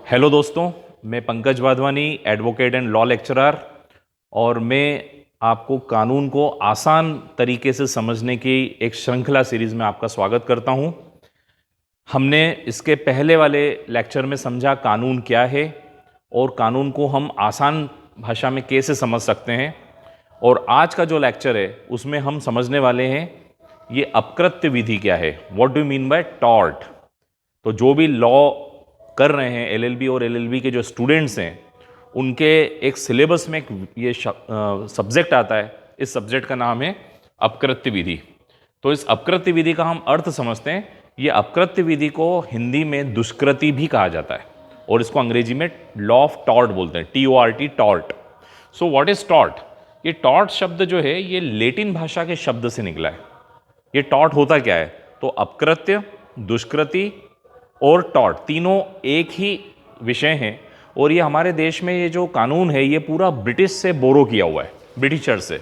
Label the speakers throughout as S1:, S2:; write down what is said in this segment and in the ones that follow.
S1: Hello दोस्तों, मैं Pankaj Wadhwani, advocate and law lecturer, और मैं आपको कानून को आसान तरीके से समझने की एक श्रृंखला सीरीज़ में आपका स्वागत करता हूं। हमने इसके पहले वाले लेक्चर में समझा कानून क्या है और कानून को हम आसान भाषा में कैसे समझ सकते हैं। और आज का जो लेक्चर है उसमें हम समझने वाले हैं ये अपकृत्य विधि क्या है, what do you mean by tort. तो जो भी लॉ कर रहे हैं, एलएलबी और एलएलबी के जो स्टूडेंट्स हैं, उनके एक सिलेबस में एक ये सब्जेक्ट आता है। इस सब्जेक्ट का नाम है अपकृत्य विधि। तो इस अपकृत्य विधि का हम अर्थ समझते हैं। ये अपकृत्य विधि को हिंदी में दुष्कृति भी कहा जाता है और इसको अंग्रेजी में लॉ ऑफ टॉर्ट बोलते हैं, TORT, tort. So what is tort? ये टॉर्ट शब्द जो है ये लेटिन भाषा के शब्द से निकला है। ये टॉर्ट होता क्या है? तो अपकृत्य, दुष्कृति और टॉर्ट तीनों एक ही विषय हैं। और ये हमारे देश में ये जो कानून है ये पूरा ब्रिटिश से बोरो किया हुआ है, ब्रिटिशर से,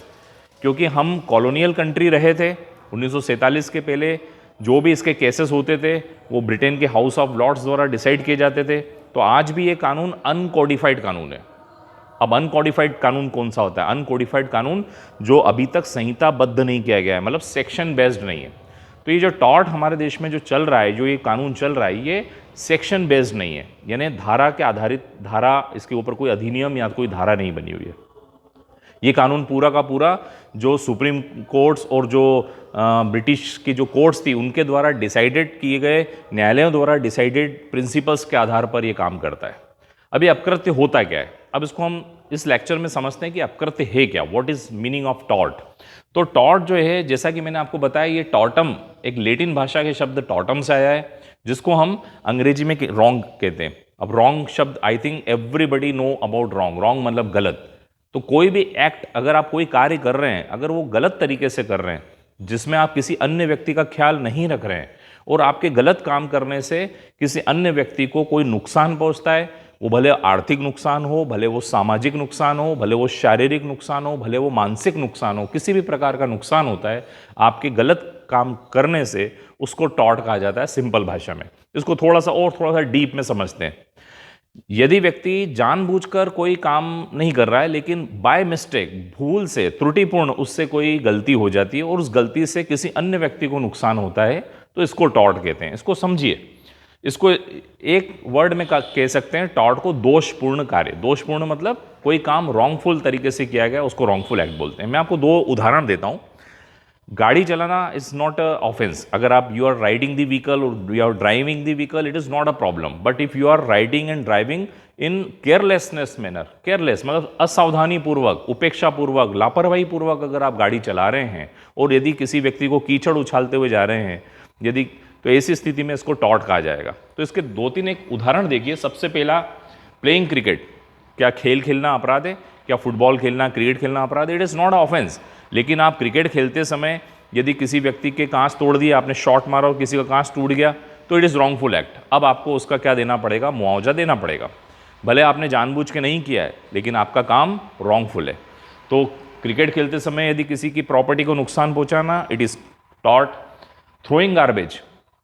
S1: क्योंकि हम कॉलोनियल कंट्री रहे थे। 1947 के पहले जो भी इसके केसेस होते थे वो ब्रिटेन के हाउस ऑफ लॉर्ड्स द्वारा डिसाइड किए जाते थे। तो आज भी ये कानून अनकोडिफाइड कानून है। अब अनकोडिफाइड कानून कौन सा होता है? अनकोडिफाइड कानून जो अभी तक संहिताबद्ध नहीं किया गया है, मतलब सेक्शन बेस्ड नहीं है। तो ये जो टॉर्ट हमारे देश में जो चल रहा है, जो ये कानून चल रहा है, ये सेक्शन बेस्ड नहीं है, यानी धारा के आधारित, धारा इसके ऊपर कोई अधिनियम या कोई धारा नहीं बनी हुई है। ये कानून पूरा का पूरा जो सुप्रीम कोर्ट्स और जो ब्रिटिश की जो कोर्ट्स थी उनके द्वारा डिसाइडेड किए गए, न्यायालयों द्वारा डिसाइडेड प्रिंसिपल्स के आधार पर ये काम करता है। अभी अपकृत्य होता क्या है, अब इसको हम इस लेक्चर में समझते हैं कि अपकृत्य है क्या, what is meaning of tort. तो टॉर्ट जो है, जैसा कि मैंने आपको बताया, ये टॉर्टम एक लेटिन भाषा के शब्द टॉर्टम से आया है, जिसको हम अंग्रेजी में रॉन्ग कहते हैं। अब रॉन्ग शब्द, I think everybody know about wrong. Wrong मतलब गलत। तो कोई भी एक्ट, अगर आप कोई कार्य कर रहे हैं, अगर वो गलत तरीके से कर रहे हैं, जिसमें आप किसी अन्य व्यक्ति का ख्याल नहीं रख रहे हैं, और आपके गलत काम करने से किसी अन्य व्यक्ति को कोई नुकसान पहुंचता है, वो भले आर्थिक नुकसान हो, भले वो सामाजिक नुकसान हो, भले वो शारीरिक नुकसान हो, भले वो मानसिक नुकसान हो, किसी भी प्रकार का नुकसान होता है आपके गलत काम करने से, उसको टॉर्ट कहा जाता है सिंपल भाषा में। इसको थोड़ा सा डीप में समझते हैं। यदि व्यक्ति जानबूझकर कोई काम नहीं कर रहा है, लेकिन बाय मिस्टेक, भूल से, त्रुटिपूर्ण उससे कोई गलती हो जाती है और उस गलती से किसी अन्य व्यक्ति को नुकसान होता है, तो इसको टॉर्ट कहते हैं। इसको समझिए। इसको एक वर्ड में कह सकते हैं, टॉर्ट को दोषपूर्ण कार्य। दोषपूर्ण मतलब कोई काम रॉन्गफुल तरीके से किया गया, उसको रॉन्गफुल एक्ट बोलते हैं। मैं आपको दो उदाहरण देता हूं। गाड़ी चलाना इज नॉट अ ऑफेंस। अगर आप you are riding the vehicle और you are driving the vehicle, it is not a problem. But if you are riding and driving in carelessness manner, careless मतलब असावधानी पूर्वक, उपेक्षा पूर्वक, लापरवाही पूर्वक अगर आप गाड़ी चला रहे हैं और यदि किसी व्यक्ति को कीचड़ उछालते हुए जा रहे हैं, यदि, तो ऐसी स्थिति में इसको टॉर्ट कहा जाएगा। तो इसके दो तीन एक उदाहरण देखिए। सबसे पहला, प्लेइंग क्रिकेट। क्या खेल खेलना अपराध है? क्या फुटबॉल खेलना, क्रिकेट खेलना अपराध है? It is not offence. लेकिन आप क्रिकेट खेलते समय यदि किसी व्यक्ति के कांच तोड़ दिया, आपने शॉट मारा और किसी का कांच टूट गया, तो इट इज़ रॉन्गफुल एक्ट। अब आपको उसका क्या देना पड़ेगा? मुआवजा देना पड़ेगा। भले आपने जानबूझ के नहीं किया है, लेकिन आपका काम रॉन्गफुल है। तो क्रिकेट खेलते समय यदि किसी की प्रॉपर्टी को नुकसान पहुंचाना, it is tort. Throwing garbage,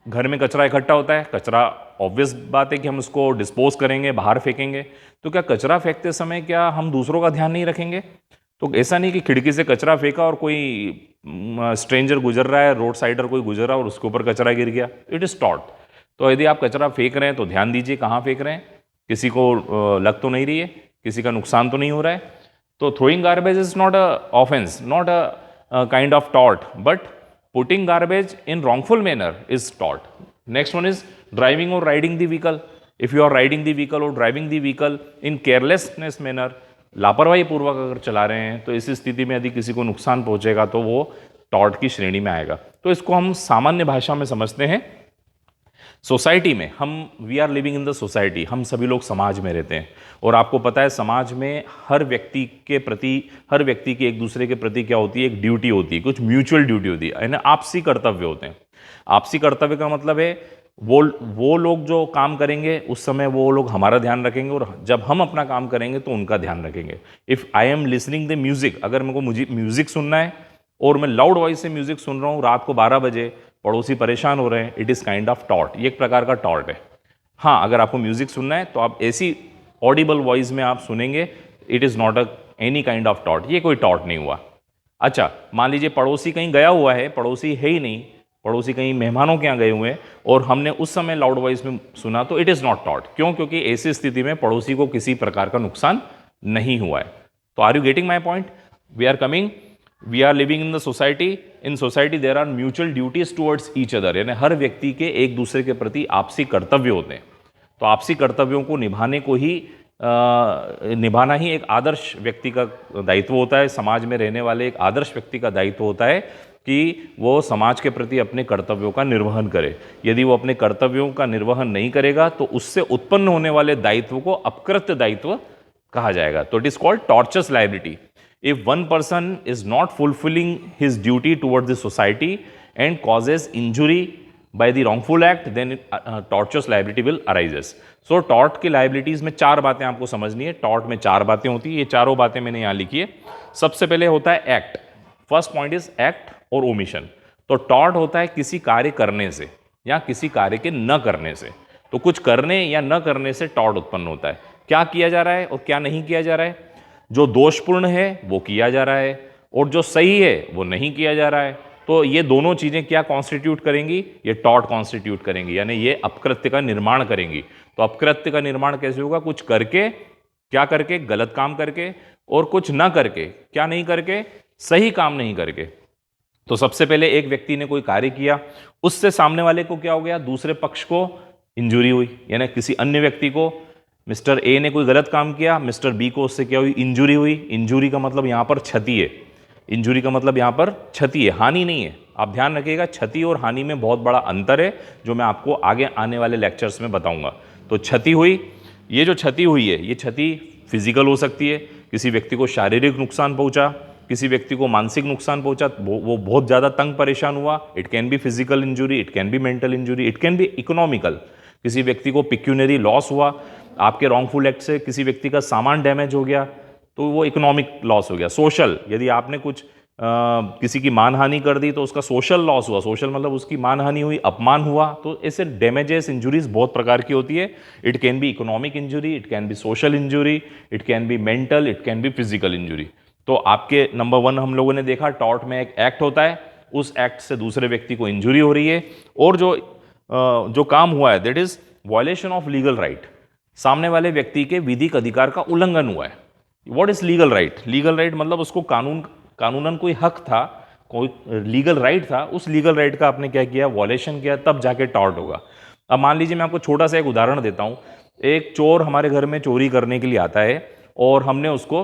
S1: घर में कचरा इकट्ठा होता है, कचरा ऑब्वियस बात है कि हम उसको डिस्पोज करेंगे, बाहर फेंकेंगे। तो क्या कचरा फेंकते समय क्या हम दूसरों का ध्यान नहीं रखेंगे? तो ऐसा नहीं कि खिड़की से कचरा फेंका और कोई स्ट्रेंजर गुजर रहा है, रोड साइडर कोई गुजर रहा है और उसके ऊपर कचरा गिर गया, इट इज टॉर्ट। तो यदि आप कचरा फेंक रहे हैं तो ध्यान दीजिए कहाँ फेंक रहे हैं, किसी को लग तो नहीं रही है, किसी का नुकसान तो नहीं हो रहा है। तो throwing garbage is not a offence, not a kind of tort, but putting garbage in wrongful manner is tort. Next one is driving or riding the vehicle. If you are riding the vehicle or driving the vehicle in carelessness manner, लापरवाही पूर्वक अगर चला रहे हैं, तो इस स्थिति में यदि किसी को नुकसान पहुंचेगा तो वो टॉर्ट की श्रेणी में आएगा। तो इसको हम सामान्य भाषा में समझते हैं। सोसाइटी में हम, we are living in the society, हम सभी लोग समाज में रहते हैं। और आपको पता है समाज में हर व्यक्ति के प्रति, हर व्यक्ति की एक दूसरे के प्रति क्या होती है? एक ड्यूटी होती है, कुछ म्यूचुअल ड्यूटी होती है, यानी आपसी कर्तव्य होते हैं। आपसी कर्तव्य का मतलब है वो लोग जो काम करेंगे उस समय वो लोग हमारा ध्यान रखेंगे, और जब हम अपना काम करेंगे तो उनका ध्यान रखेंगे। If I am listening the music, अगर मेरे को म्यूजिक सुनना है और मैं लाउड वॉइस से म्यूजिक सुन रहा हूँ रात को 12 बजे, पड़ोसी परेशान हो रहे हैं, it is kind of tort. ये एक प्रकार का टॉर्ट है। हाँ, अगर आपको म्यूजिक सुनना है तो आप ऐसी ऑडिबल वॉइस में आप सुनेंगे, it is not a any kind of taught, ये कोई टॉट नहीं हुआ। अच्छा, मान लीजिए पड़ोसी कहीं गया हुआ है, पड़ोसी है ही नहीं, पड़ोसी कहीं मेहमानों के यहाँ गए हुए हैं और हमने उस समय लाउड वॉइस में सुना, तो इट इज़ नॉट टॉट। क्यों? क्योंकि ऐसी स्थिति में पड़ोसी को किसी प्रकार का नुकसान नहीं हुआ है। तो are you getting my point? We are coming, we are living in the society, in society there are mutual duties towards each other, यानी हर व्यक्ति के एक दूसरे के प्रति आपसी कर्तव्य होते हैं। तो आपसी कर्तव्यों को निभाने को ही निभाना ही एक आदर्श व्यक्ति का दायित्व होता है। समाज में रहने वाले एक आदर्श व्यक्ति का दायित्व होता है कि वो समाज के प्रति अपने कर्तव्यों का निर्वहन करे। यदि वो अपने कर्तव्यों का निर्वहन नहीं करेगा तो उससे उत्पन्न होने वाले दायित्व को अपकृत्य दायित्व कहा जाएगा। तो it is called tortious liability. If one person is not fulfilling his duty towards the society and causes injury by the wrongful act, then tortious liability will arises. So tort की liabilities में चार बातें आपको समझनी है। tort में चार बातें होती है, ये चारों बातें मैंने यहाँ लिखी है। सबसे पहले होता है act. First point is act और ओमिशन। तो tort होता है किसी कार्य करने से या किसी कार्य के न करने से। तो कुछ करने या न करने से tort उत्पन्न होता है। क्या किया जा रहा है और क्या नहीं किया जा रहा है? जो दोषपूर्ण है वो किया जा रहा है और जो सही है वो नहीं किया जा रहा है। तो ये दोनों चीजें क्या कॉन्स्टिट्यूट करेंगी? ये टॉर्ट कॉन्स्टिट्यूट करेंगी, यानी ये अपकृत्य का निर्माण करेंगी। तो अपकृत्य का निर्माण कैसे होगा? कुछ करके, क्या करके? गलत काम करके, और कुछ ना करके, क्या नहीं करके? सही काम नहीं करके। तो सबसे पहले एक व्यक्ति ने कोई कार्य किया, उससे सामने वाले को क्या हो गया? दूसरे पक्ष को इंजुरी हुई, यानी किसी अन्य व्यक्ति को, मिस्टर ए ने कोई गलत काम किया, मिस्टर बी को उससे क्या हुई? इंजुरी हुई। इंजुरी का मतलब यहां पर क्षति है। इंजुरी का मतलब यहां पर क्षति है, हानि नहीं है। आप ध्यान रखिएगा, क्षति और हानि में बहुत बड़ा अंतर है, जो मैं आपको आगे आने वाले लेक्चर्स में बताऊंगा। तो क्षति हुई, ये जो क्षति हुई है, ये क्षति फिजिकल हो सकती है, किसी व्यक्ति को शारीरिक नुकसान पहुंचा, किसी व्यक्ति को मानसिक नुकसान पहुंचा, वो बहुत ज़्यादा तंग परेशान हुआ। It can be physical injury, it can be mental injury, it can be economical. किसी व्यक्ति को पिक्यूनरी लॉस हुआ, आपके रॉन्गफुल एक्ट से किसी व्यक्ति का सामान डैमेज हो गया, तो वो इकोनॉमिक लॉस हो गया। सोशल, यदि आपने कुछ किसी की मानहानि कर दी तो उसका सोशल लॉस हुआ। सोशल मतलब उसकी मानहानि हुई, अपमान हुआ। तो ऐसे डैमेजेस, इंजुरीज बहुत प्रकार की होती है। It can be economic injury, it can be social injury, it can be mental, it can be physical injury. तो आपके नंबर 1 हम लोगों ने देखा, टॉर्ट में एक एक्ट होता है, उस एक्ट से दूसरे व्यक्ति को इंजुरी हो रही है, और जो काम हुआ है that is violation of legal right. सामने वाले व्यक्ति के विधिक अधिकार का उल्लंघन हुआ है। What is legal right? Legal right मतलब उसको कानूनन कोई हक था, कोई लीगल राइट था, उस लीगल राइट का आपने क्या किया? वॉयलेशन किया, तब जाके टॉर्ट होगा। अब मान लीजिए मैं आपको छोटा सा एक उदाहरण देता हूं। एक चोर हमारे घर में चोरी करने के लिए आता है और हमने उसको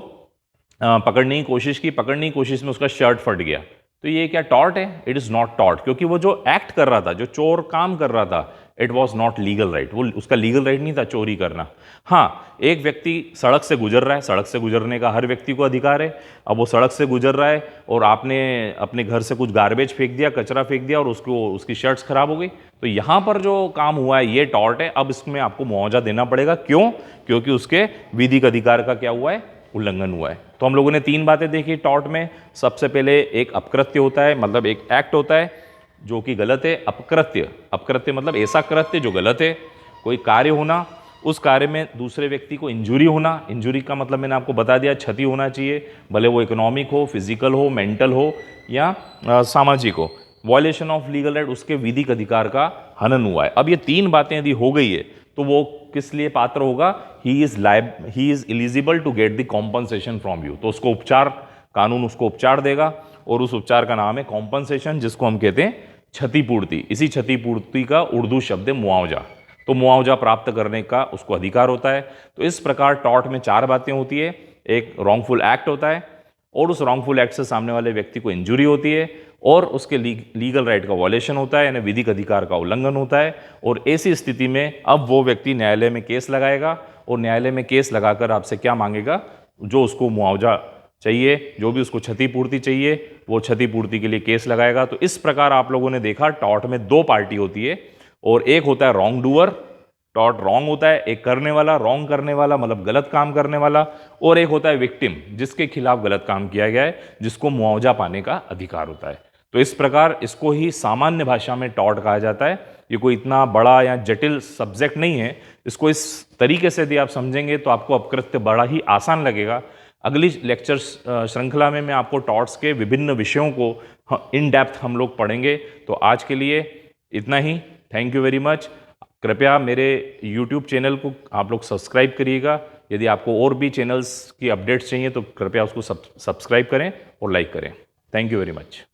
S1: पकड़ने की कोशिश की, पकड़ने की कोशिश में उसका शर्ट फट गया। तो ये क्या टॉर्ट है? इट इज नॉट टॉर्ट, क्योंकि वो जो एक्ट कर रहा था, जो चोर काम कर रहा था, it was not legal right. वो उसका लीगल राइट नहीं था चोरी करना। हाँ, एक व्यक्ति सड़क से गुजर रहा है, सड़क से गुजरने का हर व्यक्ति को अधिकार है। अब वो सड़क से गुजर रहा है और आपने अपने घर से कुछ गार्बेज फेंक दिया, कचरा फेंक दिया, और उसकी शर्ट्स खराब हो गई। तो यहाँ पर जो काम हुआ है ये टॉर्ट है। अब इसमें आपको मुआवजा देना पड़ेगा। क्यों? क्योंकि उसके विधिक अधिकार का क्या हुआ है? उल्लंघन हुआ है। तो हम लोगों ने 3 बातें देखी टॉर्ट में। सबसे पहले एक अपकृत्य होता है, मतलब एक एक्ट होता है जो कि गलत है। अपकृत्य, अपकृत्य मतलब ऐसा कृत्य जो गलत है। कोई कार्य होना, उस कार्य में दूसरे व्यक्ति को इंजुरी होना। इंजुरी का मतलब मैंने आपको बता दिया, क्षति होना चाहिए, भले वो इकोनॉमिक हो, फिजिकल हो, मेंटल हो या सामाजिक हो। वॉयलेशन ऑफ लीगल राइट, उसके विधिक अधिकार का हनन हुआ है। अब ये 3 बातें यदि हो गई है तो वो किस लिए पात्र होगा? He is eligible to get the compensation from you. तो उसको उपचार, कानून उसको उपचार देगा, और उस उपचार का नाम है कॉम्पनसेशन, जिसको हम कहते हैं क्षतिपूर्ति। इसी क्षतिपूर्ति का उर्दू शब्द है मुआवजा। तो मुआवजा प्राप्त करने का उसको अधिकार होता है। तो इस प्रकार टॉर्ट में 4 बातें होती है। एक रॉन्गफुल एक्ट होता है, और उस रॉन्गफुल एक्ट से सामने वाले व्यक्ति को इंजुरी होती है, और उसके लीगल राइट का वॉयलेशन होता है, यानी विधिक अधिकार का उल्लंघन होता है। और ऐसी स्थिति में अब वो व्यक्ति न्यायालय में केस लगाएगा, और न्यायालय में केस लगाकर आपसे क्या मांगेगा? जो उसको मुआवजा चाहिए, जो भी उसको क्षतिपूर्ति चाहिए, वो क्षतिपूर्ति के लिए केस लगाएगा। तो इस प्रकार आप लोगों ने देखा टॉर्ट में 2 पार्टी होती है, और एक होता है रॉन्ग डूअर, टॉर्ट रॉन्ग होता है, एक करने वाला, रॉन्ग करने वाला मतलब गलत काम करने वाला, और एक होता है विक्टिम, जिसके खिलाफ गलत काम किया गया है, जिसको मुआवजा पाने का अधिकार होता है। तो इस प्रकार इसको ही सामान्य भाषा में टॉर्ट कहा जाता है। ये कोई इतना बड़ा या जटिल सब्जेक्ट नहीं है। इसको इस तरीके से यदि आप समझेंगे तो आपको अपकृत्य बड़ा ही आसान लगेगा। अगली लेक्चर श्रृंखला में मैं आपको टॉर्ट्स के विभिन्न विषयों को इन डेप्थ हम लोग पढ़ेंगे। तो आज के लिए इतना ही। Thank you very much. कृपया मेरे YouTube चैनल को आप लोग सब्सक्राइब करिएगा। यदि आपको और भी चैनल्स की अपडेट्स चाहिए तो कृपया उसको सब्सक्राइब करें और लाइक करें। Thank you very much.